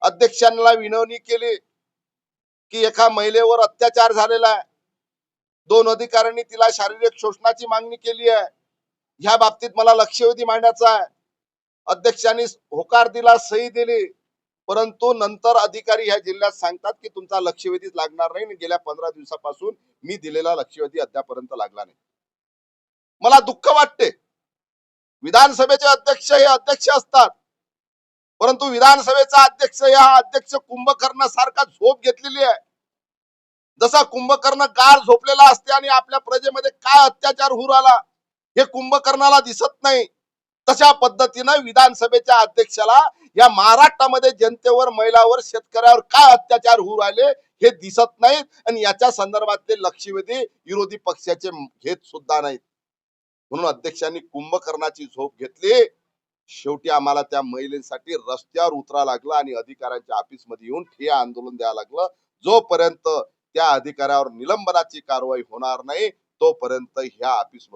अध्यक्षांना विनवणी केली की एका महिलेवर अत्याचार झालेला आहे, 2 अधिकाऱ्यांनी तिला शारीरिक शोषणाची मागणी केली आहे, ह्या बाबतीत मला लक्षवेधी मांडायचा आहे. अध्यक्षांनी होकार दिला, सही दिली, परंतु नंतर अधिकारी ह्या जिल्ह्यात सांगतात की तुमचा लक्षवेधीच लागणार नाही. गेल्या 15 दिवसापासून मी दिलेला लक्षवेधी अद्यापर्यंत लागला नाही. मला दुःख वाटते. विधानसभेचे अध्यक्ष हे अध्यक्ष असतात, परंतु विधानसभेचा अध्यक्ष या अध्यक्ष कुंभकर्णासारखा झोप घेतलेली आहे. जसा कुंभकर्ण गाढ झोपलेला असते आणि आपल्या प्रजेमध्ये काय अत्याचार होऊ राहिला हे कुंभकर्णाला दिसत नाही, तशा पद्धतीनं विधानसभेच्या अध्यक्षाला या महाराष्ट्रामध्ये जनतेवर, महिलावर, शेतकऱ्यावर काय अत्याचार होऊ राहिले हे दिसत नाहीत आणि याच्या संदर्भातले लक्षवेधी विरोधी पक्षाचे घेत सुद्धा नाहीत. म्हणून अध्यक्षांनी कुंभकर्णाची झोप घेतली. शेवटी आम्हाला त्या महिलेसाठी रस्त्यावर उतरा लागलं आणि अधिकाऱ्यांच्या ऑफिस मध्ये येऊन ठिय्या आंदोलन द्यावं लागलं. जोपर्यंत त्या अधिकाऱ्यावर निलंबनाची कारवाई होणार नाही तोपर्यंत ह्या ऑफिस